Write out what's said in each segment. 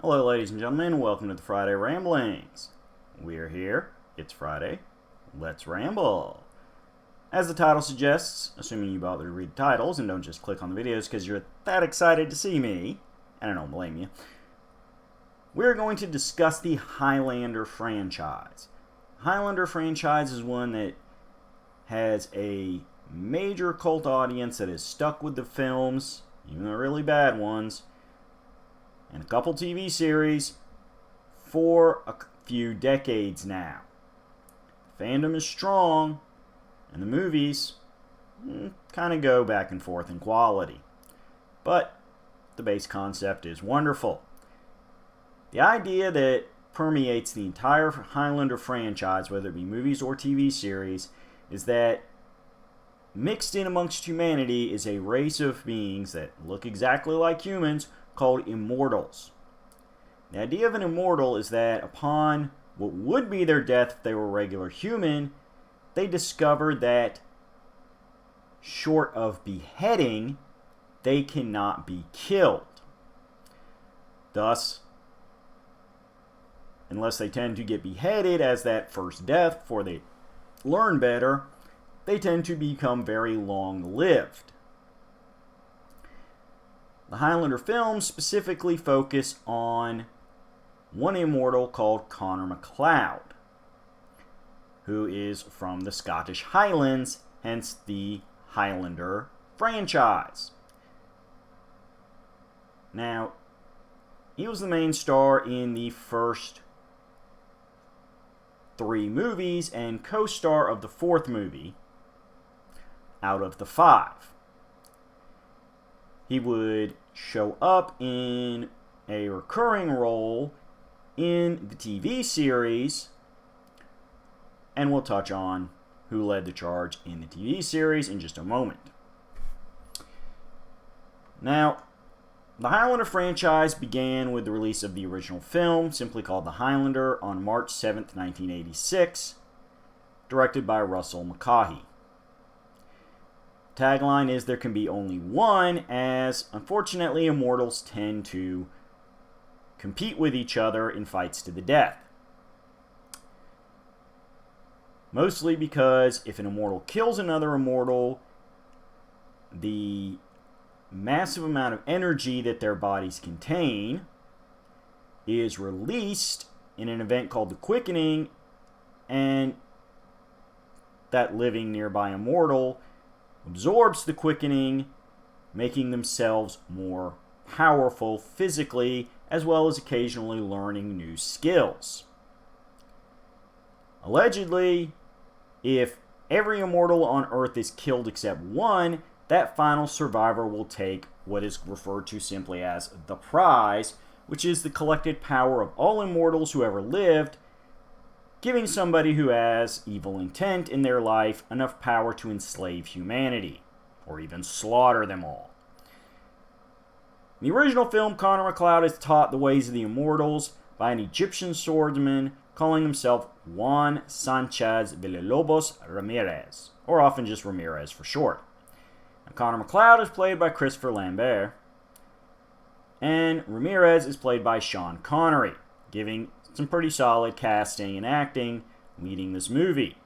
Hello ladies and gentlemen, welcome to the Friday Ramblings. We're here, it's Friday, let's ramble. As the title suggests, assuming you bother to read the titles and don't just click on the videos because you're that excited to see me, and I don't blame you, we're going to discuss the Highlander franchise. Highlander franchise is one that has a major cult audience that is stuck with the films, even the really bad ones, and a couple TV series for a few decades now. Fandom is strong, and the movies kind of go back and forth in quality. But the base concept is wonderful. The idea that permeates the entire Highlander franchise, whether it be movies or TV series, is that mixed in amongst humanity is a race of beings that look exactly like humans, called immortals. The idea of an immortal is that upon what would be their death if they were a regular human, they discovered that short of beheading, they cannot be killed. Thus, unless they tend to get beheaded as that first death before they learn better, they tend to become very long-lived. The Highlander films specifically focus on one immortal called Conor Mccloud, who is from the Scottish Highlands, hence the Highlander franchise. Now, he was the main star in the first 3 movies and co-star of the 4th movie out of the 5. He would show up in a recurring role in the TV series, and we'll touch on who led the charge in the TV series in just a moment. Now, the Highlander franchise began with the release of the original film, simply called The Highlander, on March 7th, 1986, directed by Russell Mulcahy. Tagline is there can be only one, as unfortunately immortals tend to compete with each other in fights to the death. Mostly because if an immortal kills another immortal, the massive amount of energy that their bodies contain is released in an event called the quickening, and that living nearby immortal absorbs the quickening, making themselves more powerful physically, as well as occasionally learning new skills. Allegedly, if every immortal on Earth is killed except one, that final survivor will take what is referred to simply as the prize, which is the collected power of all immortals who ever lived, giving somebody who has evil intent in their life enough power to enslave humanity, or even slaughter them all. In the original film, Conor Mccloud is taught the ways of the immortals by an Egyptian swordsman calling himself Juan Sanchez Villalobos Ramirez, or often just Ramirez for short. Now, Conor Mccloud is played by Christopher Lambert, and Ramirez is played by Sean Connery, giving some pretty solid casting and acting leading this movie.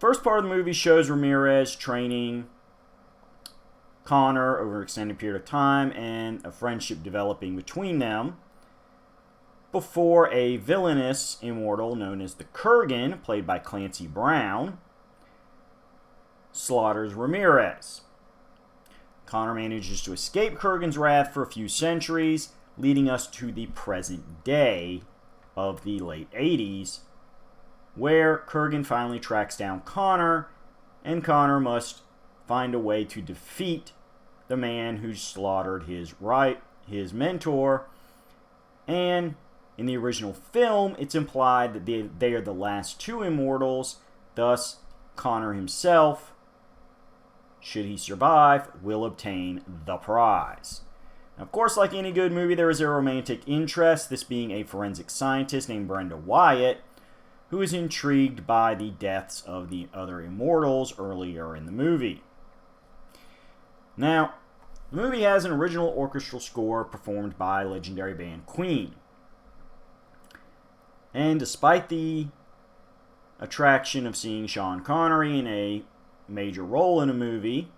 First part of the movie shows Ramirez training Conor over an extended period of time and a friendship developing between them before a villainous immortal known as the Kurgan, played by Clancy Brown, slaughters Ramirez. Conor manages to escape Kurgan's wrath for a few centuries, leading us to the present day of the late 80s, where Kurgan finally tracks down Conor, and Conor must find a way to defeat the man who slaughtered his mentor. And in the original film, it's implied that they are the last 2 immortals, thus Conor himself, should he survive, will obtain the prize. Now, of course, like any good movie, there is a romantic interest, this being a forensic scientist named Brenda Wyatt, who is intrigued by the deaths of the other immortals earlier in the movie. Now, The movie has an original orchestral score performed by legendary band Queen. And despite the attraction of seeing Sean Connery in a major role in a movie,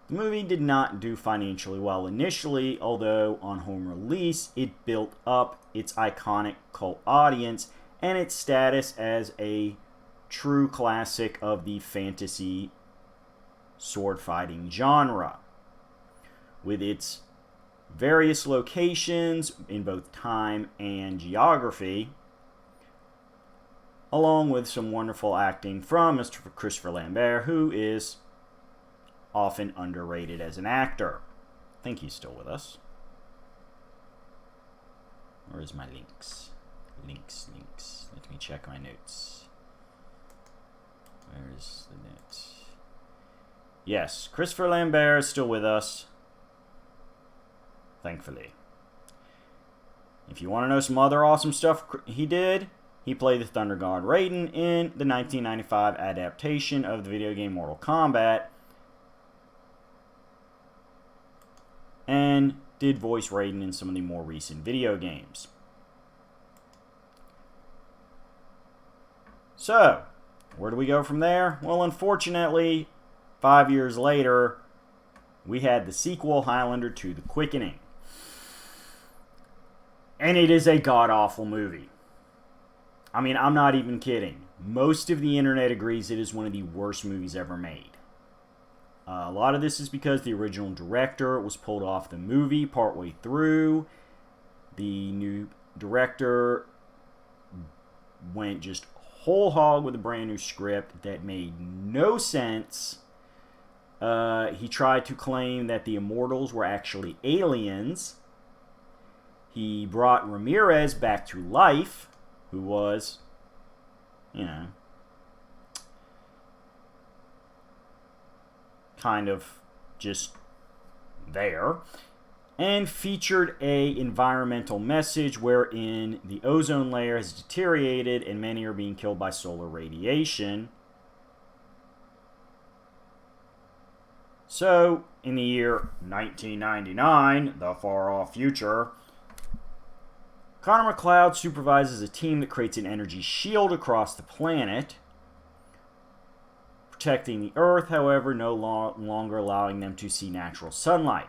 the movie did not do financially well initially, although on home release it built up its iconic cult audience and its status as a true classic of the fantasy sword fighting genre, with its various locations in both time and geography, along with some wonderful acting from Mr. Christopher Lambert, who is often underrated as an actor. I think he's still with us. Where's my links? Links. Let me check my notes. Where's the notes? Yes, Christopher Lambert is still with us. Thankfully. If you want to know some other awesome stuff he did, he played the Thunder God Raiden in the 1995 adaptation of the video game Mortal Kombat, and did voice Raiden in some of the more recent video games. So, where do we go from there? Well, unfortunately, 5 years later, we had the sequel, Highlander to the Quickening. And it is a god-awful movie. I mean, I'm not even kidding. Most of the internet agrees it is one of the worst movies ever made. A lot of this is because the original director was pulled off the movie partway through. The new director went just whole hog with a brand new script that made no sense. He tried to claim that the Immortals were actually aliens. He brought Ramirez back to life, who was, kind of just there, and featured a environmental message wherein the ozone layer has deteriorated and many are being killed by solar radiation. So, in the year 1999, the far-off future, Conor Mccloud supervises a team that creates an energy shield across the planet, protecting the Earth, however, no longer allowing them to see natural sunlight.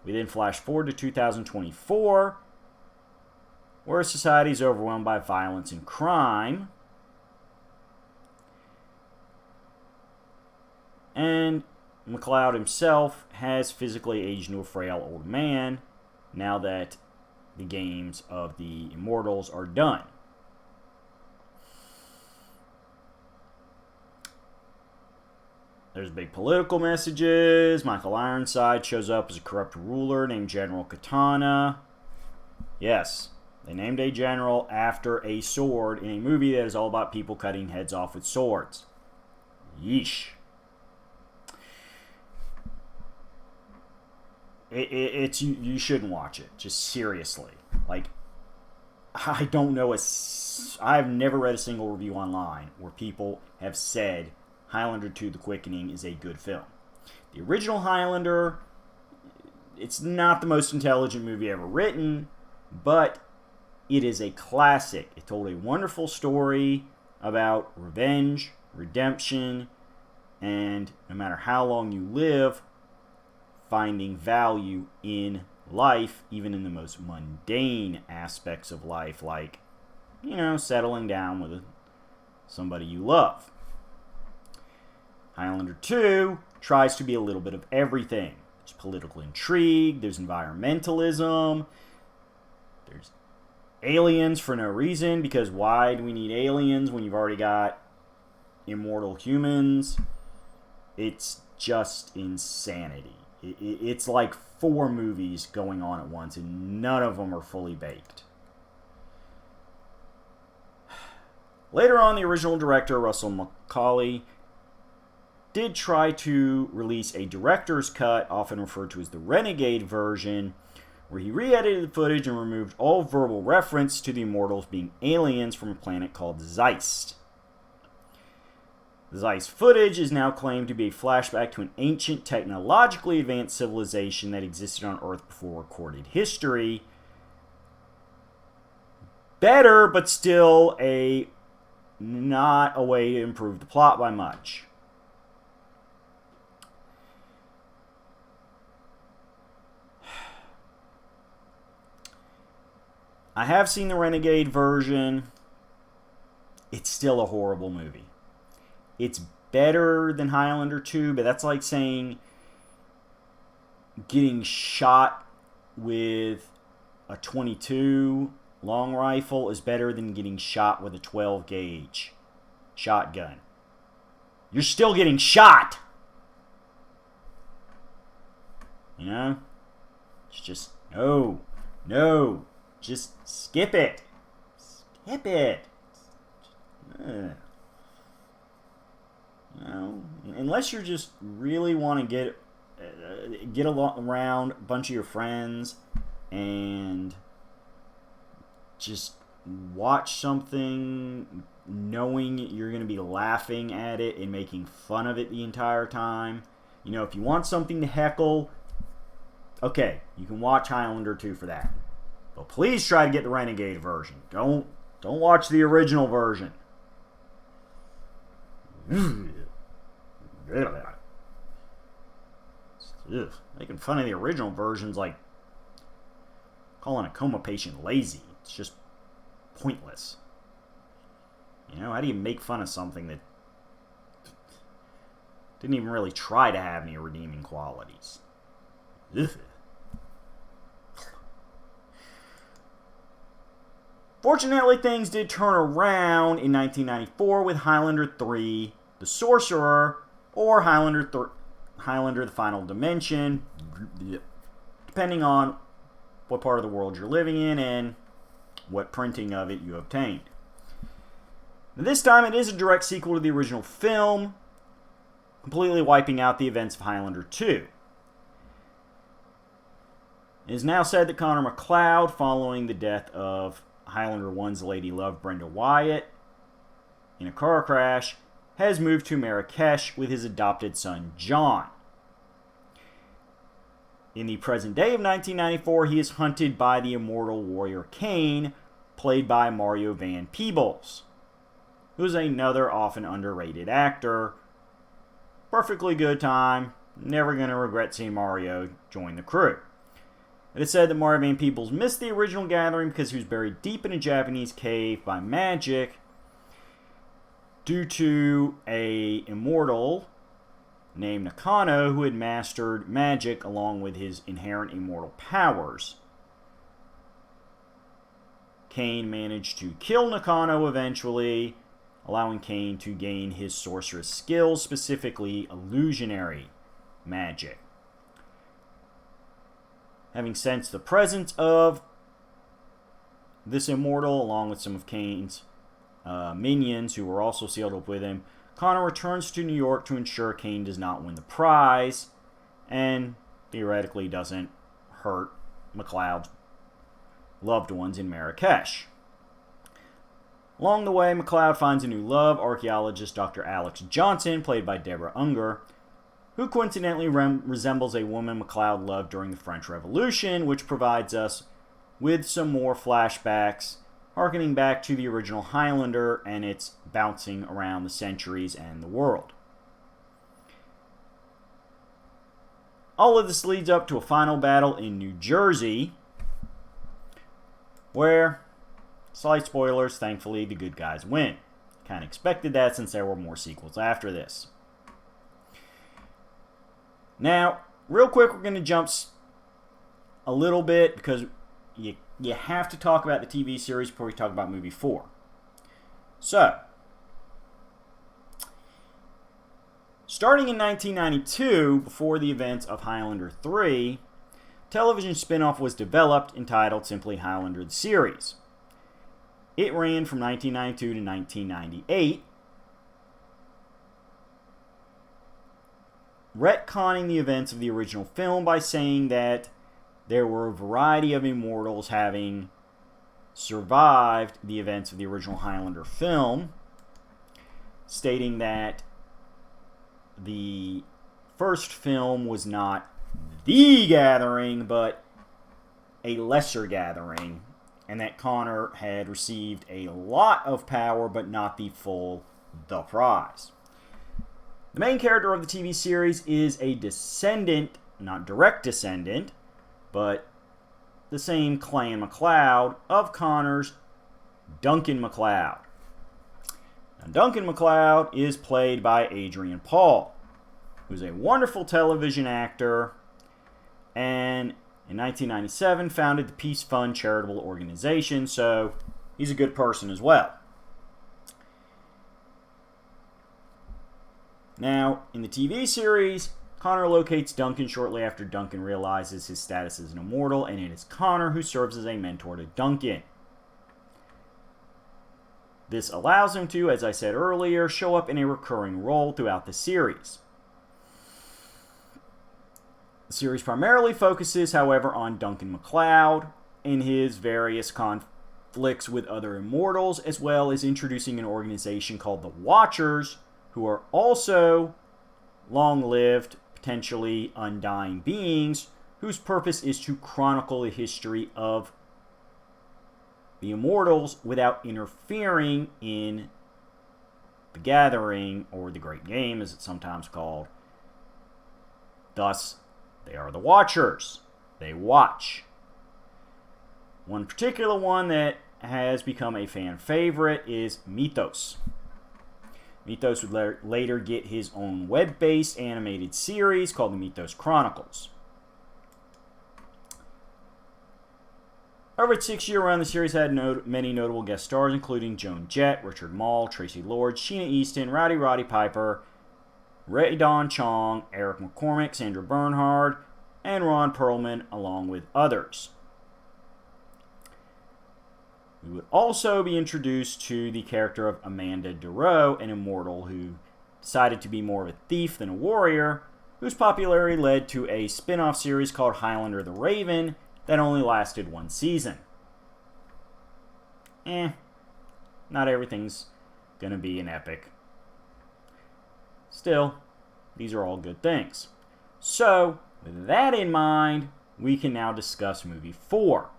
We then flash forward to 2024, where society is overwhelmed by violence and crime. And Mccloud himself has physically aged into a frail old man now that the games of the Immortals are done. There's big political messages. Michael Ironside shows up as a corrupt ruler named General Katana. Yes, they named a general after a sword in a movie that is all about people cutting heads off with swords. Yeesh. It's you shouldn't watch it. Just seriously. Like, I don't know I've never read a single review online where people have said Highlander 2 The Quickening is a good film. The original Highlander, it's not the most intelligent movie ever written, but it is a classic. It told a wonderful story about revenge, redemption, and no matter how long you live, finding value in life, even in the most mundane aspects of life, like, settling down with somebody you love. Highlander 2 tries to be a little bit of everything. There's political intrigue, there's environmentalism, there's aliens for no reason, because why do we need aliens when you've already got immortal humans? It's just insanity. It's like 4 movies going on at once, and none of them are fully baked. Later on, the original director, Russell Mulcahy, did try to release a director's cut, often referred to as the Renegade version, where he re-edited the footage and removed all verbal reference to the Immortals being aliens from a planet called Zeist. The Zeiss footage is now claimed to be a flashback to an ancient, technologically advanced civilization that existed on Earth before recorded history. Better, but still not a way to improve the plot by much. I have seen the Renegade version. It's still a horrible movie. It's better than Highlander 2, but that's like saying getting shot with a .22 long rifle is better than getting shot with a 12 gauge shotgun. You're still getting shot! You know? It's just, no, just skip it. Skip it. You know, unless you just really want to get around a bunch of your friends and just watch something knowing you're going to be laughing at it and making fun of it the entire time. You know, if you want something to heckle, okay, you can watch Highlander 2 for that. But please try to get the Renegade version. Don't watch the original version. Making fun of the original version's like calling a coma patient lazy. It's just pointless. You know, how do you make fun of something that didn't even really try to have any redeeming qualities? Ugh. Fortunately, things did turn around in 1994 with Highlander 3, The Sorcerer, or Highlander The Final Dimension, depending on what part of the world you're living in and what printing of it you obtained. This time it is a direct sequel to the original film, completely wiping out the events of Highlander 2. It is now said that Conor Mccloud, following the death of Highlander 1's lady love Brenda Wyatt in a car crash, has moved to Marrakesh with his adopted son John. In the present day of 1994, he is hunted by the immortal warrior Cain, played by Mario Van Peebles, who is another often underrated actor. Perfectly good time. Never going to regret seeing Mario join the crew. It is said that Mario Van Peebles missed the original gathering because he was buried deep in a Japanese cave by magic due to an immortal named Nakano who had mastered magic along with his inherent immortal powers. Cain managed to kill Nakano eventually, allowing Cain to gain his sorceress skills, specifically illusionary magic. Having sensed the presence of this immortal, along with some of Cain's minions who were also sealed up with him, Conor returns to New York to ensure Cain does not win the prize and theoretically doesn't hurt McLeod's loved ones in Marrakesh. Along the way, McLeod finds a new love, archaeologist Dr. Alex Johnson, played by Deborah Unger, who coincidentally resembles a woman McLeod loved during the French Revolution, which provides us with some more flashbacks, harkening back to the original Highlander and its bouncing around the centuries and the world. All of this leads up to a final battle in New Jersey, where, slight spoilers, thankfully the good guys win. Kind of expected that since there were more sequels after this. Now, real quick, we're going to jump a little bit because you have to talk about the TV series before we talk about movie 4. So, starting in 1992, before the events of Highlander 3, television spin-off was developed entitled simply Highlander the Series. It ran from 1992 to 1998, retconning the events of the original film by saying that there were a variety of immortals having survived the events of the original Highlander film, stating that the first film was not the gathering, but a lesser gathering, and that Conor had received a lot of power, but not the prize. The main character of the TV series is a descendant, not direct descendant, but the same clan McLeod of Conor's Duncan Mcleod. Now, Duncan Mcleod is played by Adrian Paul, who's a wonderful television actor, and in 1997 founded the Peace Fund charitable organization, so he's a good person as well. Now, in the TV series, Conor locates Duncan shortly after Duncan realizes his status as an immortal, and it is Conor who serves as a mentor to Duncan. This allows him to, as I said earlier, show up in a recurring role throughout the series. The series primarily focuses, however, on Duncan Mcleod and his various conflicts with other immortals, as well as introducing an organization called the Watchers, who are also long-lived, potentially undying beings, whose purpose is to chronicle the history of the immortals without interfering in the gathering, or the Great Game, as it's sometimes called. Thus, they are the Watchers. They watch. One particular one that has become a fan favorite is Mythos. Mythos would later get his own web-based animated series called the Mythos Chronicles. Over its 6-year run, the series had many notable guest stars, including Joan Jett, Richard Mall, Tracy Lord, Sheena Easton, Roddy Piper, Ray Don Chong, Eric McCormick, Sandra Bernhard, and Ron Perlman, along with others. We would also be introduced to the character of Amanda Durow, an immortal who decided to be more of a thief than a warrior, whose popularity led to a spin-off series called Highlander the Raven that only lasted 1 season. Not everything's gonna be an epic. Still, these are all good things. So, with that in mind, we can now discuss Movie 4.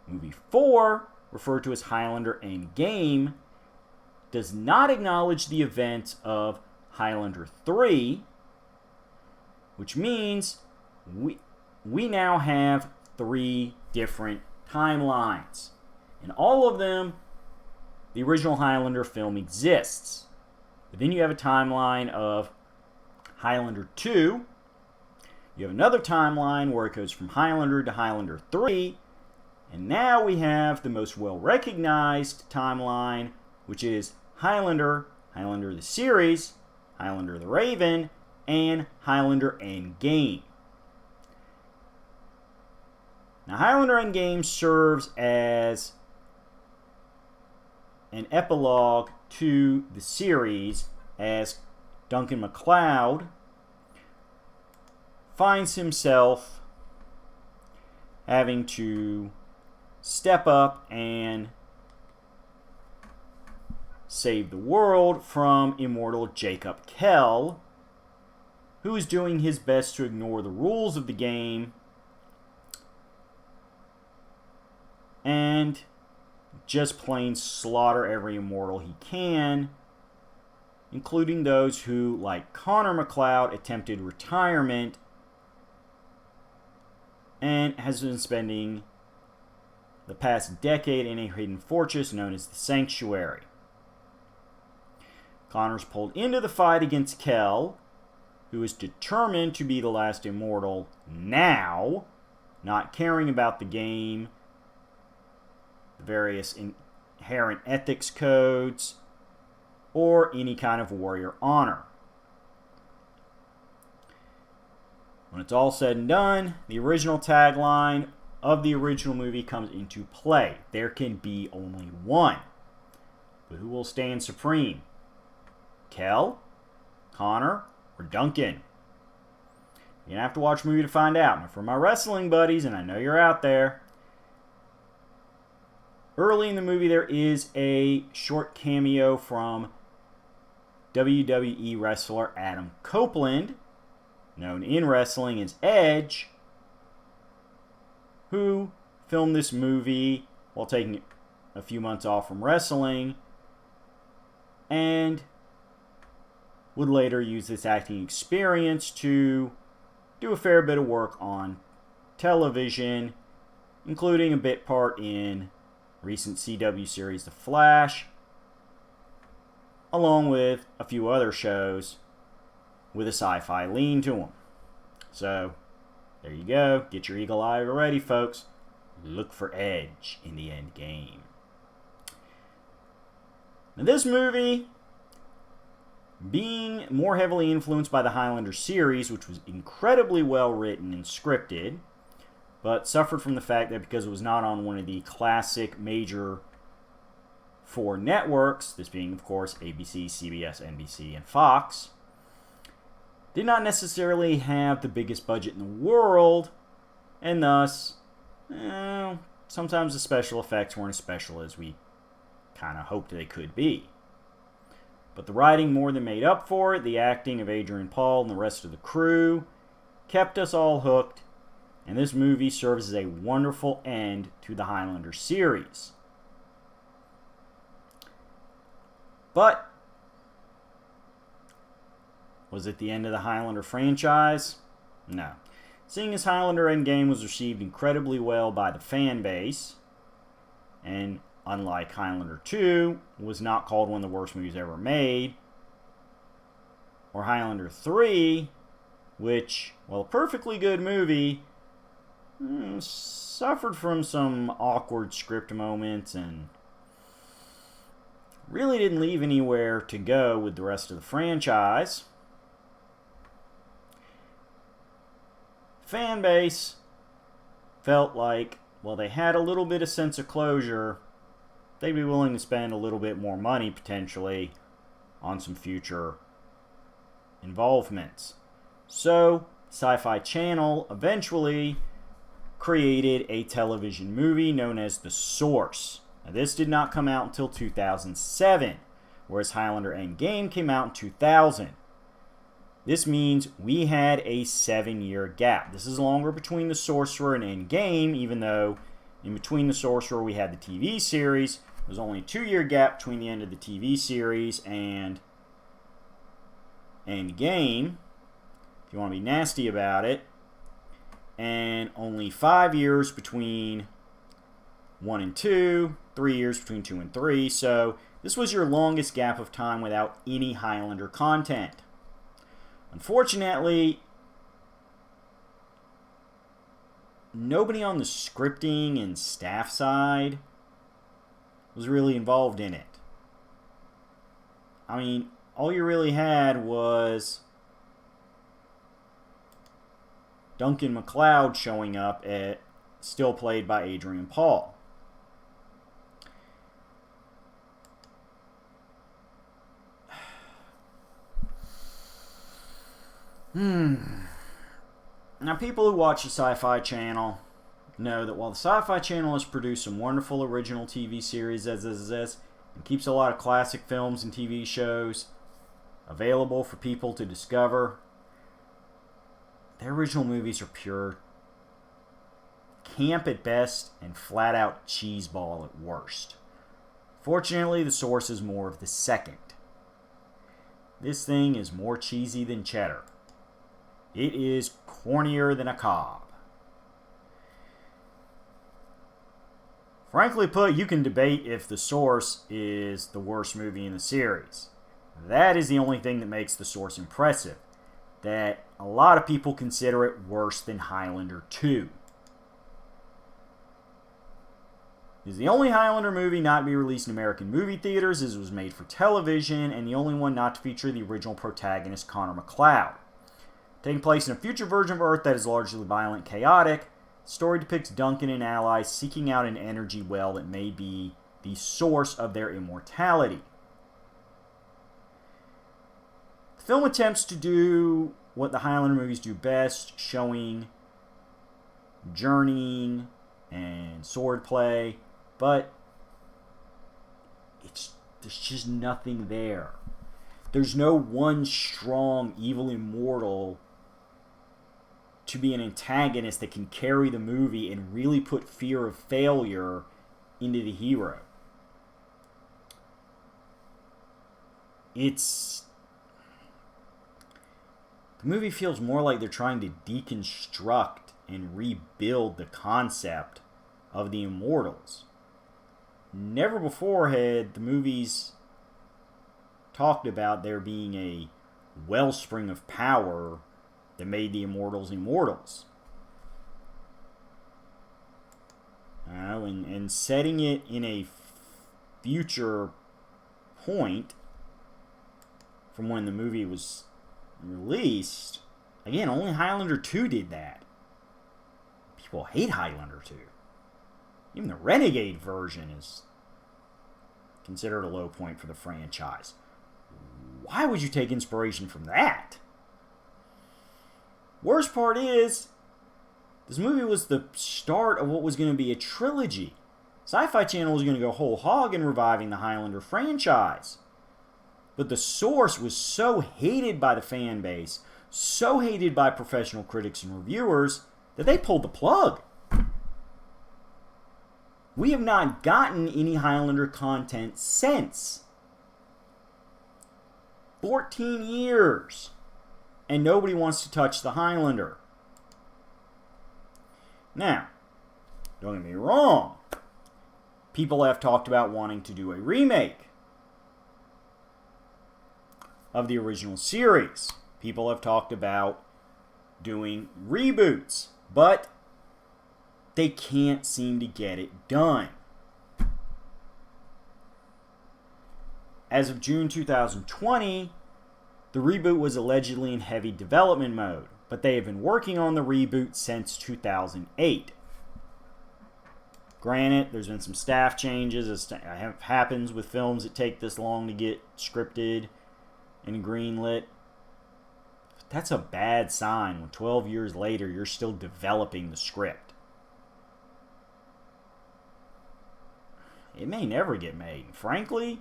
Movie 4, referred to as Highlander End Game, does not acknowledge the events of Highlander 3, which means we now have 3 different timelines. In all of them, the original Highlander film exists. But then you have a timeline of Highlander 2. You have another timeline where it goes from Highlander to Highlander 3. And now we have the most well-recognized timeline, which is Highlander the series, Highlander the Raven, and Highlander End Game. Now, Highlander End Game serves as an epilogue to the series, as Duncan Mcleod finds himself having to step up and save the world from immortal Jacob Kell, who is doing his best to ignore the rules of the game and just plain slaughter every immortal he can, including those who, like Conor Mccloud, attempted retirement and has been spending the past decade in a hidden fortress known as the Sanctuary. Conor's pulled into the fight against Kell, who is determined to be the last immortal now, not caring about the game, the various inherent ethics codes, or any kind of warrior honor. When it's all said and done, the original tagline of the original movie comes into play. There can be only one. But who will stand supreme? Kell, Conor, or Duncan? You're going to have to watch the movie to find out. Now, for my wrestling buddies, and I know you're out there, early in the movie there is a short cameo from WWE wrestler Adam Copeland, known in wrestling as Edge, who filmed this movie while taking a few months off from wrestling and would later use this acting experience to do a fair bit of work on television, including a bit part in recent CW series The Flash, along with a few other shows with a sci-fi lean to them. So, there you go. Get your eagle eye ready, folks. Look for Edge in the End Game. Now, this movie, being more heavily influenced by the Highlander series, which was incredibly well written and scripted, but suffered from the fact that because it was not on one of the classic major four networks, this being, of course, ABC, CBS, NBC, and Fox, did not necessarily have the biggest budget in the world, and thus, sometimes the special effects weren't as special as we kind of hoped they could be. But the writing more than made up for it. The acting of Adrian Paul and the rest of the crew kept us all hooked, and this movie serves as a wonderful end to the Highlander series. But was it the end of the Highlander franchise? No. Seeing as Highlander End Game was received incredibly well by the fan base, and unlike Highlander 2, was not called one of the worst movies ever made, or Highlander 3, which, while a perfectly good movie, suffered from some awkward script moments and really didn't leave anywhere to go with the rest of the franchise. Fan base felt like, well, they had a little bit of sense of closure, they'd be willing to spend a little bit more money potentially on some future involvements. So, Sci-Fi Channel eventually created a television movie known as The Source. Now, this did not come out until 2007, whereas Highlander End Game came out in 2000. This means we had a 7-year gap. This is longer between The Sorcerer and End Game, even though in between The Sorcerer we had the TV series. There's only a 2-year gap between the end of the TV series and End Game, if you want to be nasty about it. And only 5 years between 1 and 2, 3 years between 2 and 3. So this was your longest gap of time without any Highlander content. Unfortunately, nobody on the scripting and staff side was really involved in it. I mean, all you really had was Duncan Mcleod showing up at, still played by Adrian Paul. Now, people who watch the Sci-Fi Channel know that while the Sci-Fi Channel has produced some wonderful original TV series and keeps a lot of classic films and TV shows available for people to discover, their original movies are pure camp at best and flat-out cheeseball at worst. Fortunately, The Source is more of the second. This thing is more cheesy than cheddar. It is cornier than a cob. Frankly put, you can debate if The Source is the worst movie in the series. That is the only thing that makes The Source impressive. That a lot of people consider it worse than Highlander 2. It is the only Highlander movie not to be released in American movie theaters, as it was made for television, and the only one not to feature the original protagonist, Conor Mccloud. Taking place in a future version of Earth that is largely violent and chaotic, the story depicts Duncan and allies seeking out an energy well that may be the source of their immortality. The film attempts to do what the Highlander movies do best, showing journeying and swordplay, but there's just nothing there. There's no one strong evil immortal to be an antagonist that can carry the movie and really put fear of failure into the hero. The movie feels more like they're trying to deconstruct and rebuild the concept of the Immortals. Never before had the movies talked about there being a wellspring of power that made the Immortals immortals. And setting it in a future point from when the movie was released, again, only Highlander 2 did that. People hate Highlander 2. Even the Renegade version is considered a low point for the franchise. Why would you take inspiration from that? Worst part is, this movie was the start of what was going to be a trilogy. Sci-Fi Channel was going to go whole hog in reviving the Highlander franchise. But the source was so hated by the fan base, so hated by professional critics and reviewers, that they pulled the plug. We have not gotten any Highlander content since. 14 years. And nobody wants to touch the Highlander. Now, don't get me wrong. People have talked about wanting to do a remake of the original series. People have talked about doing reboots, but they can't seem to get it done. As of June 2020, the reboot was allegedly in heavy development mode, but they have been working on the reboot since 2008. Granted, there's been some staff changes, as happens with films that take this long to get scripted and greenlit. But that's a bad sign when 12 years later you're still developing the script. It may never get made. Frankly,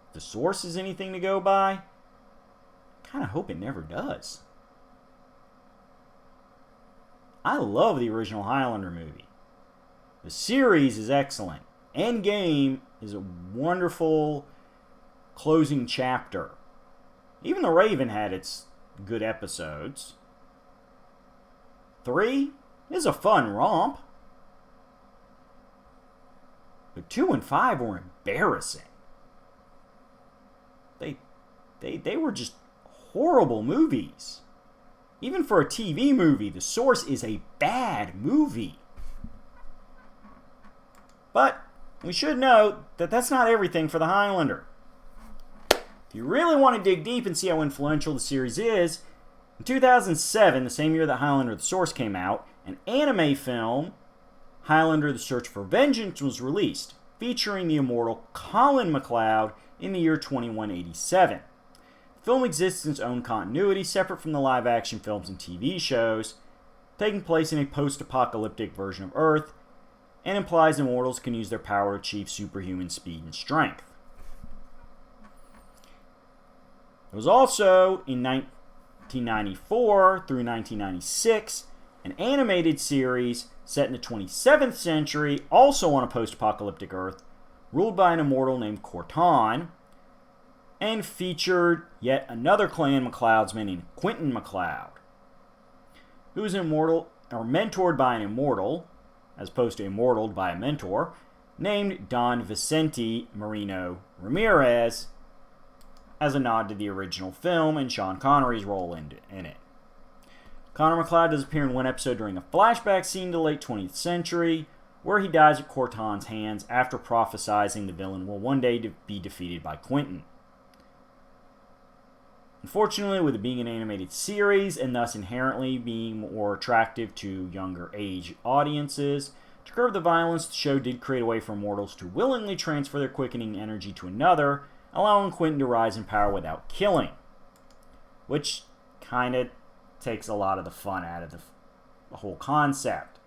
if the source is anything to go by, I kind of hope it never does. I love the original Highlander movie. The series is excellent. End Game is a wonderful closing chapter. Even The Raven had its good episodes. 3 is a fun romp. But 2 and 5 were embarrassing. They were just horrible movies. Even for a TV movie, The Source is a bad movie. But we should note that that's not everything for the Highlander. If you really want to dig deep and see how influential the series is, in 2007, the same year that Highlander The Source came out, an anime film, Highlander The Search for Vengeance, was released, featuring the immortal Conor Mccloud in the year 2187. The film exists in its own continuity, separate from the live-action films and TV shows, taking place in a post-apocalyptic version of Earth, and implies immortals can use their power to achieve superhuman speed and strength. There was also, in 1994 through 1996, an animated series set in the 27th century, also on a post-apocalyptic Earth, ruled by an immortal named Cortan, and featured yet another clan McLeodsman named Quentin McLeod, who was immortal, or mentored by an immortal, as opposed to immortaled by a mentor, named Don Vicente Marino Ramirez, as a nod to the original film and Sean Connery's role in it. Conor Mccloud does appear in one episode during a flashback scene to the late 20th century, where he dies at Cortan's hands after prophesizing the villain will one day be defeated by Quentin. Unfortunately, with it being an animated series and thus inherently being more attractive to younger age audiences, to curb the violence, the show did create a way for mortals to willingly transfer their quickening energy to another, allowing Quentin to rise in power without killing. Which kind of takes a lot of the fun out of the whole concept.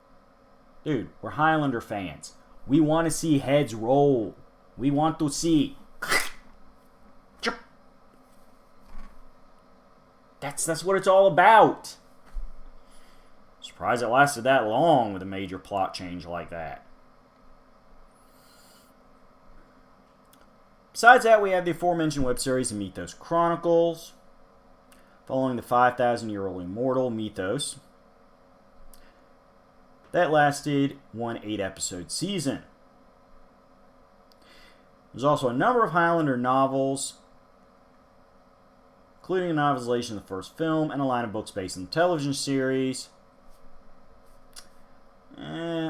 Dude, we're Highlander fans. We want to see heads roll. We want to see That's what it's all about. Surprised it lasted that long with a major plot change like that. Besides that, we have the aforementioned web series, The Mythos Chronicles, following the 5,000-year-old immortal Mythos. That lasted one 8-episode season. There's also a number of Highlander novels, including a novelization of the first film and a line of books based on the television series.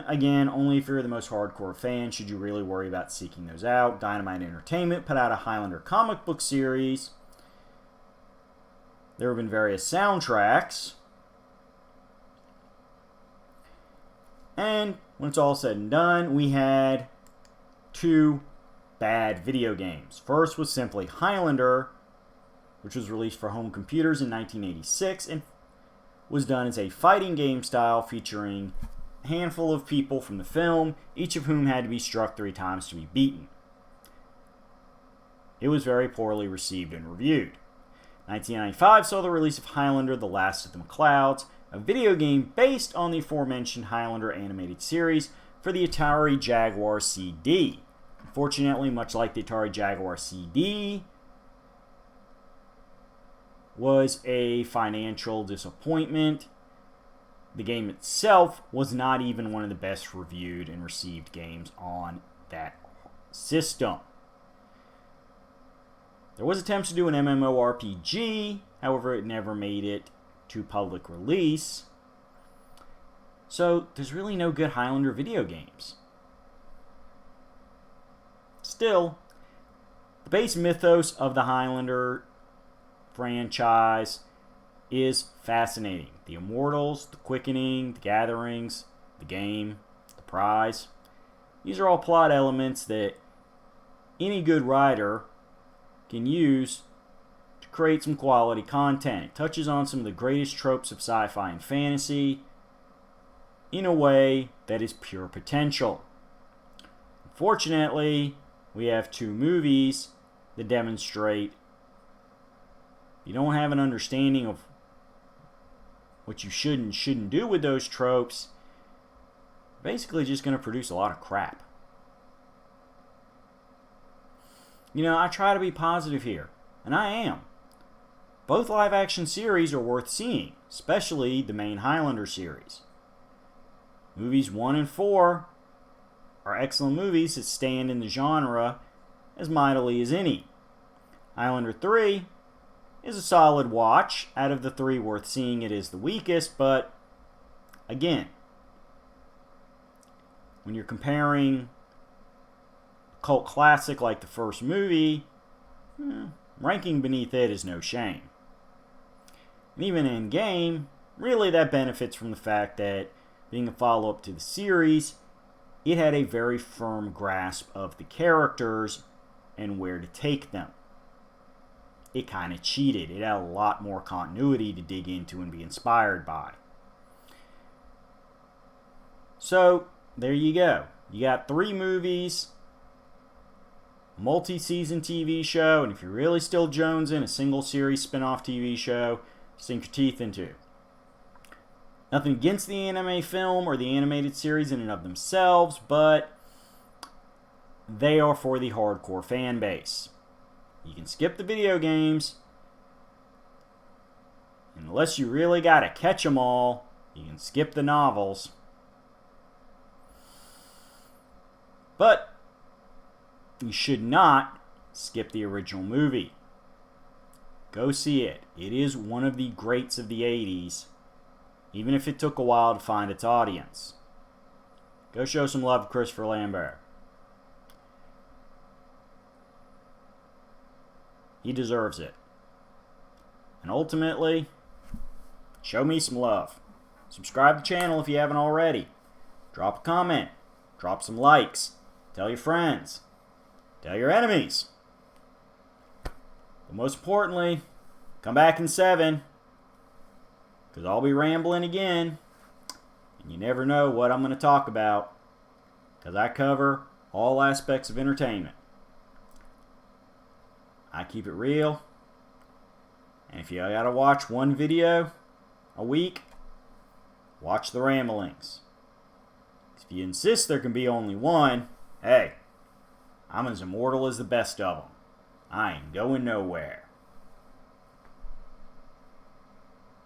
Again, only if you're the most hardcore fan should you really worry about seeking those out. Dynamite Entertainment put out a Highlander comic book series. There have been various soundtracks. And when it's all said and done, we had 2 bad video games. First was simply Highlander, which was released for home computers in 1986 and was done as a fighting game style featuring a handful of people from the film, each of whom had to be struck 3 times to be beaten. It was very poorly received and reviewed. 1995 saw the release of Highlander: The Last of the Mcclouds, a video game based on the aforementioned Highlander animated series for the Atari Jaguar CD. Unfortunately, much like the Atari Jaguar CD, was a financial disappointment. The game itself was not even one of the best reviewed and received games on that system. There was attempts to do an MMORPG, however it never made it to public release. So there's really no good Highlander video games. Still, the base mythos of the Highlander franchise is fascinating. The Immortals, the Quickening, the Gatherings, the game, the prize. These are all plot elements that any good writer can use to create some quality content. It touches on some of the greatest tropes of sci-fi and fantasy in a way that is pure potential. Unfortunately, we have 2 movies that demonstrate you don't have an understanding of what you should and shouldn't do with those tropes. Basically just going to produce a lot of crap. I try to be positive here, and I am. Both live-action series are worth seeing, especially the main Highlander series. Movies 1 and 4 are excellent movies that stand in the genre as mightily as any. Highlander 3 is a solid watch. Out of the 3 worth seeing, it is the weakest, but again, when you're comparing a cult classic like the first movie, ranking beneath it is no shame. And even End Game, really that benefits from the fact that being a follow-up to the series, it had a very firm grasp of the characters and where to take them. It kind of cheated. It had a lot more continuity to dig into and be inspired by. So, there you go. You got 3 movies, multi-season TV show, and if you're really still jonesing, a single series spin-off TV show to sink your teeth into. Nothing against the anime film or the animated series in and of themselves, but they are for the hardcore fan base. You can skip the video games. Unless you really gotta catch them all, you can skip the novels. But you should not skip the original movie. Go see it. It is one of the greats of the 80s, even if it took a while to find its audience. Go show some love to Christopher Lambert. He deserves it. And ultimately, show me some love. Subscribe to the channel if you haven't already. Drop a comment. Drop some likes. Tell your friends. Tell your enemies. But most importantly, come back in 7. Because I'll be rambling again. And you never know what I'm going to talk about. Because I cover all aspects of entertainment. I keep it real, And if you gotta watch one video a week, watch the ramblings. If you insist there can be only one, hey, I'm as immortal as the best of them. I ain't going nowhere.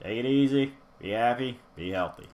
Take it easy, be happy, be healthy.